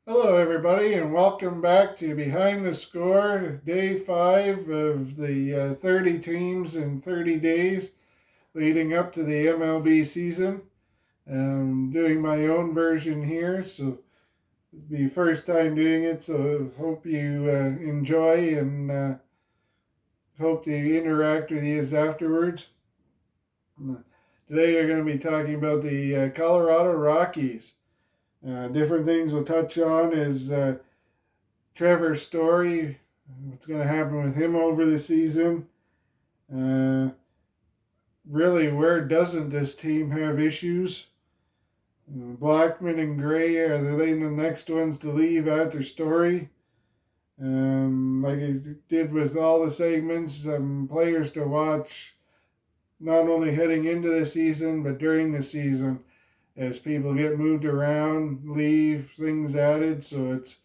Hello, everybody, and welcome back to Behind the Score, day 5 of the 30 teams in 30 days leading up to the MLB season. I'm doing my own version here, so it'll be first time doing it, so hope you enjoy and hope to interact with you afterwards. Today, we're going to be talking about the Colorado Rockies. Different things we'll touch on is Trevor's story, what's going to happen with him over the season. Uh, really, where doesn't this team have issues? Blackman and Gray, are they the next ones to leave after Story? Like I did with all the segments, players to watch not only heading into the season but during the season as people get moved around, leave, things added. So it's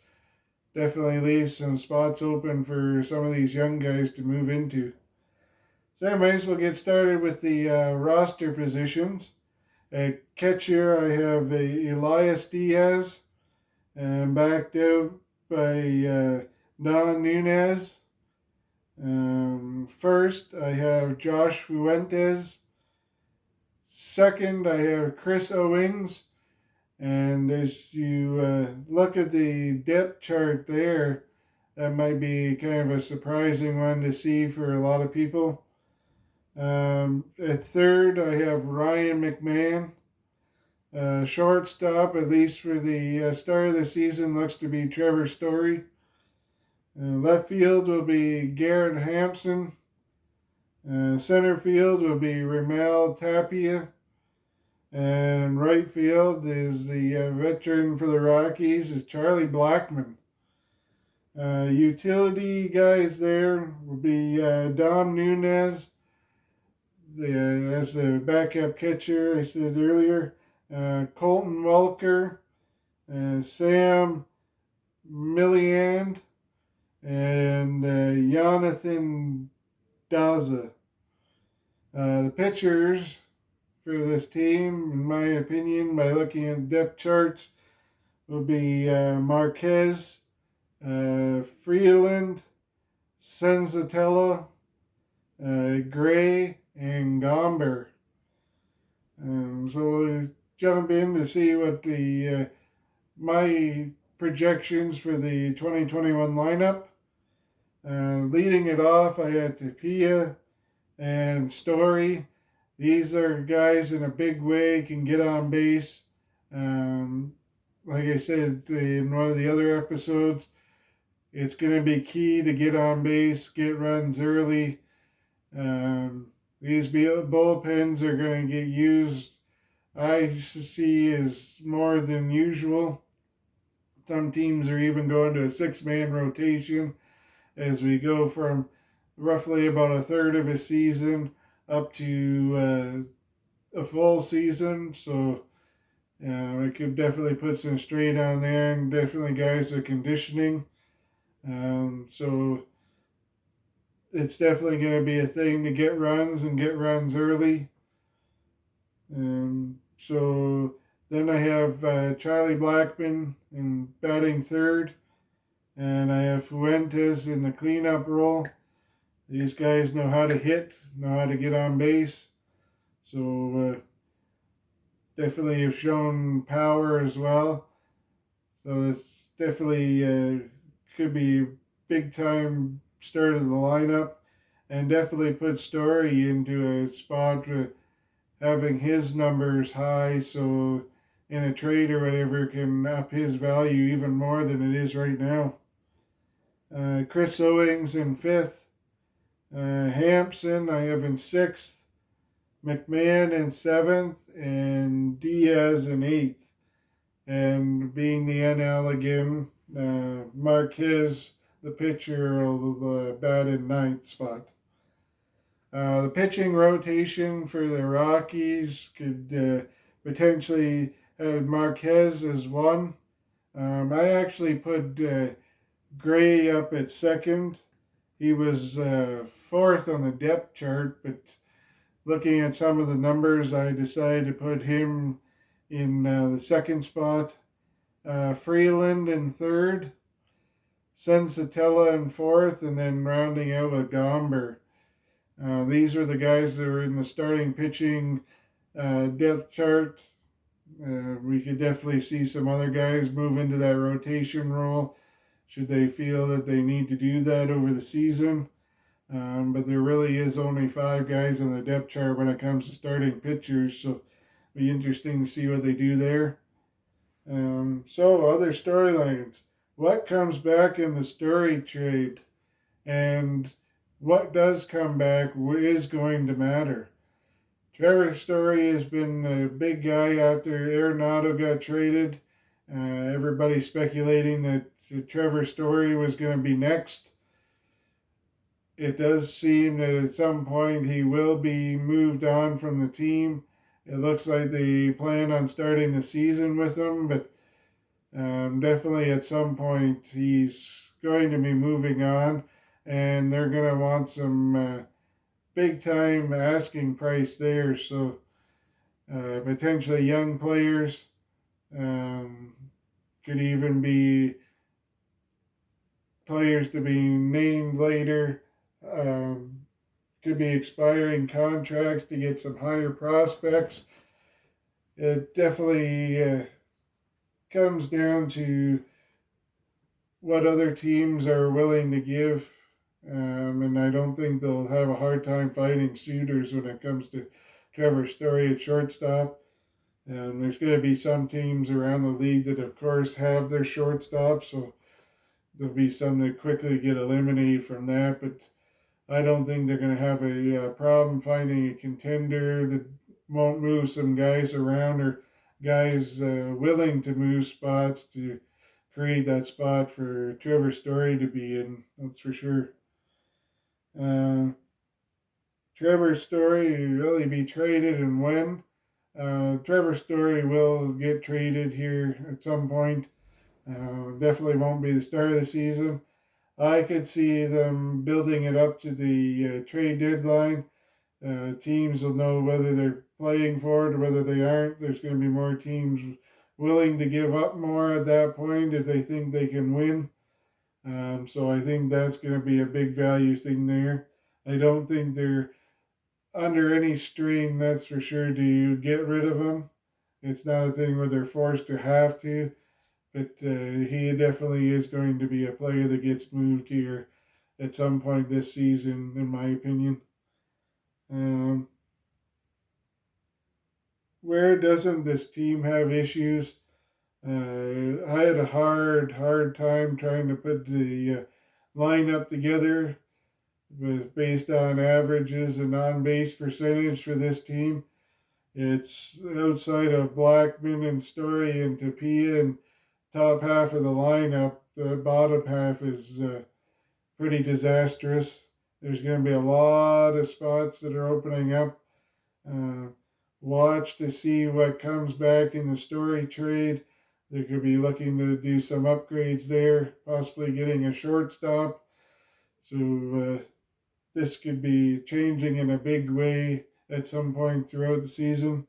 definitely leaves some spots open for some of these young guys to move into. So, anyways, we'll get started with the roster positions. At catcher, I have Elias Diaz, and backed out by Don Nunez. First, I have Josh Fuentes. Second, I have Chris Owings. And as you look at the depth chart there, that might be kind of a surprising one to see for a lot of people. At third, I have Ryan McMahon. Shortstop, at least for the start of the season, looks to be Trevor Story. Left field will be Garrett Hampson. Center field will be Ramel Tapia. And right field is the veteran for the Rockies is Charlie Blackman. Utility guys there will be Dom Nunez as the backup catcher, I said earlier. Colton Welker, Sam Milliand, and Jonathan Daza. The pitchers for this team, in my opinion, by looking at depth charts, will be Marquez, Freeland, Senzatella, Gray, and Gomber. So we'll jump in to see what the my projections for the 2021 lineup. Leading it off, I had Tapia and Story. These are guys in a big way, can get on base. Like I said in one of the other episodes, it's going to be key to get on base, get runs early. These bullpens are going to get used, I see, as more than usual. Some teams are even going to a 6-man rotation as we go from roughly about a third of a season up to a full season. So it could definitely put some strain on there, and definitely guys with conditioning. So it's definitely going to be a thing to get runs and get runs early. So then I have Charlie Blackman in batting third, and I have Fuentes in the cleanup role. These guys know how to hit, know how to get on base. So definitely have shown power as well. So it's definitely could be big time start of the lineup, and definitely put Story into a spot having his numbers high, so in a trade or whatever can up his value even more than it is right now. Chris Owings in fifth. Hampson I have in sixth. McMahon in seventh, and Diaz in eighth. And being the NL again, Marquez, the pitcher, will bat in ninth spot. The pitching rotation for the Rockies could potentially have Marquez as one. I actually put Gray up at second. He was fourth on the depth chart, but looking at some of the numbers, I decided to put him in the second spot. Freeland in third, Sensatella in fourth, and then rounding out with Gomber. These are the guys that are in the starting pitching depth chart. We could definitely see some other guys move into that rotation role should they feel that they need to do that over the season. But there really is only five guys on the depth chart when it comes to starting pitchers, so it'll be interesting to see what they do there. So other storylines. What comes back in the Story trade, and what does come back is going to matter. Trevor Story has been a big guy after Arenado got traded. Everybody speculating that Trevor Story was going to be next. It does seem that at some point he will be moved on from the team. It looks like they plan on starting the season with him, but definitely at some point he's going to be moving on, and they're going to want some big time asking price there. So potentially young players um, could even be players to be named later. Um, could be expiring contracts to get some higher prospects. It definitely comes down to what other teams are willing to give. And I don't think they'll have a hard time fighting suitors when it comes to Trevor Story at shortstop. There's going to be some teams around the league that, of course, have their shortstop, so there'll be some that quickly get eliminated from that. But I don't think they're going to have a problem finding a contender that won't move some guys around, or guys willing to move spots to create that spot for Trevor Story to be in. That's for sure. Trevor Story really be traded, and when? Trevor Story will get traded here at some point. Definitely won't be the start of the season. I could see them building it up to the trade deadline. Teams will know whether they're playing for it or whether they aren't. There's going to be more teams willing to give up more at that point if they think they can win. So I think that's going to be a big value thing there. I don't think they're under any strain, that's for sure, to get rid of him. It's not a thing where they're forced to have to, but he definitely is going to be a player that gets moved here at some point this season, in my opinion. Where doesn't this team have issues? I had a hard time trying to put the lineup together based on averages and on base percentage for this team. It's outside of Blackman and Story and Tapia and top half of the lineup. The bottom half is pretty disastrous. There's going to be a lot of spots that are opening up. Uh, Watch to see what comes back in the Story trade. They could be looking to do some upgrades there, possibly getting a shortstop. So this could be changing in a big way at some point throughout the season.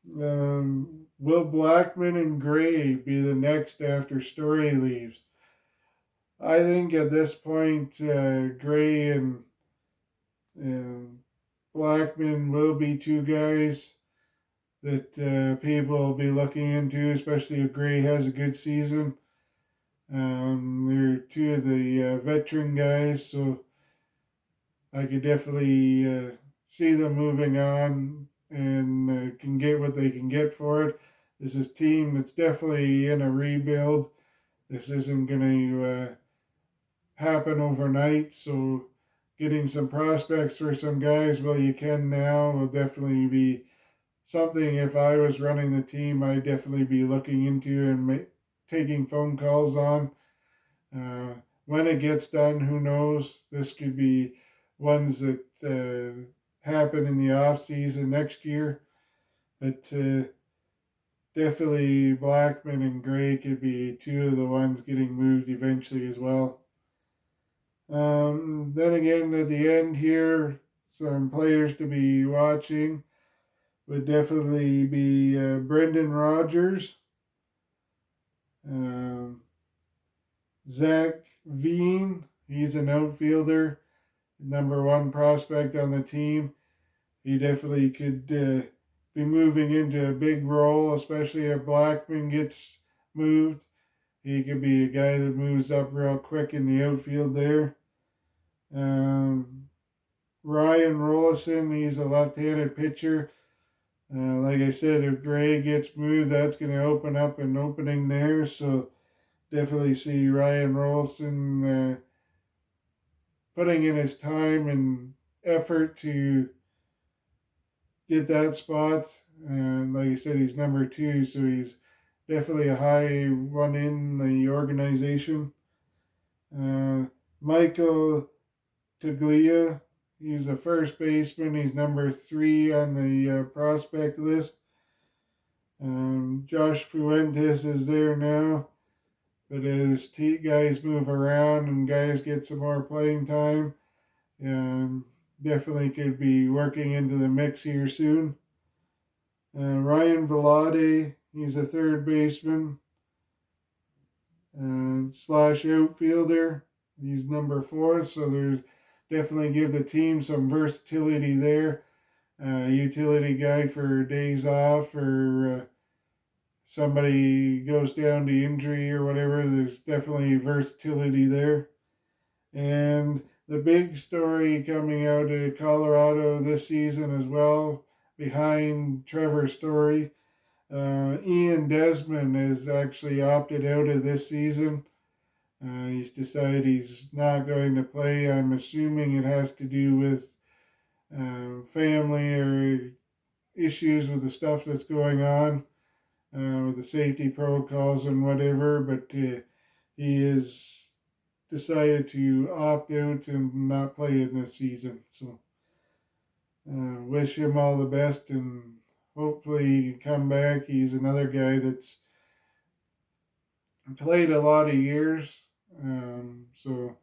Will Blackman and Gray be the next after Story leaves? I think at this point, Gray and Blackman will be two guys that people will be looking into, especially if Gray has a good season. They're two of the veteran guys, so I could definitely see them moving on and can get what they can get for it. This is a team that's definitely in a rebuild. This isn't going to happen overnight, so getting some prospects for some guys while you can now will definitely be something. If I was running the team, I'd definitely be looking into and taking phone calls on. When it gets done, who knows? This could be ones that happen in the off season next year, but definitely Blackman and Gray could be two of the ones getting moved eventually as well. Then again, at the end here, some players to be watching would definitely be Brendan Rodgers. Um, Zach Veen, he's an outfielder, number one prospect on the team. He definitely could be moving into a big role, especially if Blackman gets moved. He could be a guy that moves up real quick in the outfield there. Um, Ryan Rollison, he's a left-handed pitcher. Like I said, if Gray gets moved, that's going to open up an opening there. So definitely see Ryan Rollison putting in his time and effort to get that spot. And like I said, he's number two, so he's definitely a high run in the organization. Michael Taglia, he's a first baseman. He's number three on the prospect list. Josh Fuentes is there now, but as guys move around and guys get some more playing time, definitely could be working into the mix here soon. Ryan Velade, he's a third baseman slash outfielder. He's number four, so there's definitely give the team some versatility there. Utility guy for days off or somebody goes down to injury or whatever. There's definitely versatility there. And the big story coming out of Colorado this season as well, behind Trevor's story, Ian Desmond has actually opted out of this season. He's decided he's not going to play. I'm assuming it has to do with family or issues with the stuff that's going on with the safety protocols and whatever, but he has decided to opt out and not play in this season. So wish him all the best, and hopefully he can come back. He's another guy that's played a lot of years, so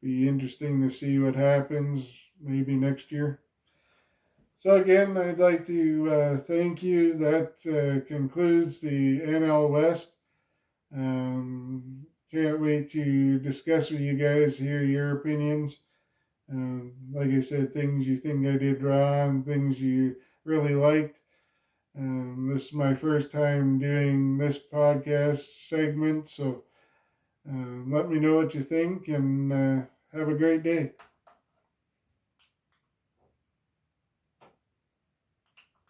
be interesting to see what happens maybe next year. So again, I'd like to thank you. That concludes the NL West. Can't wait to discuss with you guys, hear your opinions. Like I said, things you think I did wrong, things you really liked. This is my first time doing this podcast segment, so let me know what you think, and have a great day.